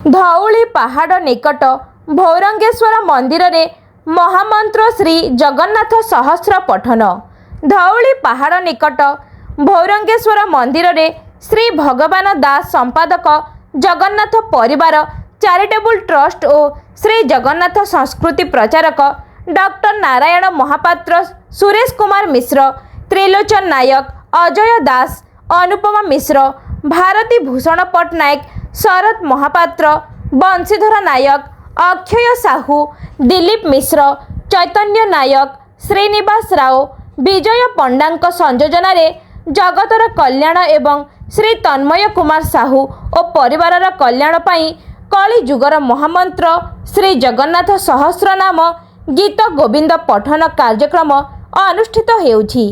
धौली पहाड़ निकट भौरंगेश्वर मंदिर रे महामंत्र श्री जगन्नाथ सहस्र पठन। धौली पहाड़ निकट भौरंगेश्वर मंदिर रे श्री भगवान दास संपादक जगन्नाथ परिवार चैरिटेबल ट्रस्ट और श्री जगन्नाथ संस्कृति प्रचारक डॉक्टर नारायण महापात्र, सुरेश कुमार मिश्र, त्रिलोचन नायक, अजय दास, अनुपमा मिश्र, भारती भूषण पट्टनायक, शरद महापात्र, बंशीधर नायक, अक्षय साहू, दिलीप मिश्र, चैतन्य नायक, श्रीनिवास राव, विजय पंडा संयोजन रे जगतर कल्याण एवं श्री तन्मय कुमार साहू और परिवार कल्याण पाई कली जुगर महामंत्र श्री जगन्नाथ सहस्र नाम गीत गोविंद पठन कार्यक्रम अनुष्ठित हेउछि।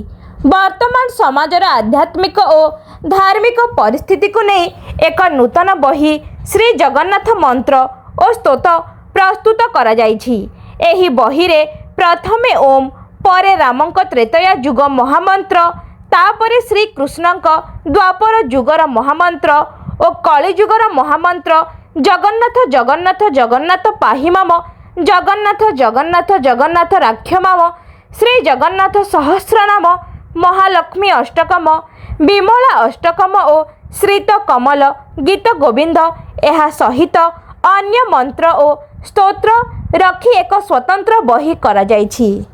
वर्तमान समाजर आध्यात्मिक और धार्मिक परिस्थिति को नहीं एक नूतन बही श्री जगन्नाथ मंत्र और स्तोत्र प्रस्तुत करा जाइछि। एही बही रे प्रथमे ओम, परे रामंक त्रेतया जुग महामंत्र, तापरे श्री कृष्णंक द्वापर जुगर महामंत्र और कली जुगर महामंत्र जगन्नाथ जगन्नाथ जगन्नाथ पाहिमाम, जगन्नाथ जगन्नाथ जगन्नाथ राक्षमाम, श्री जगन्नाथ सहस्रनाम, महालक्ष्मी अष्टकम, विमला अष्टकम और श्रीत कमल गीत गोविंद एहा सहित अन्य मंत्र और स्तोत्र रखी एक स्वतंत्र बही करा जाइछि।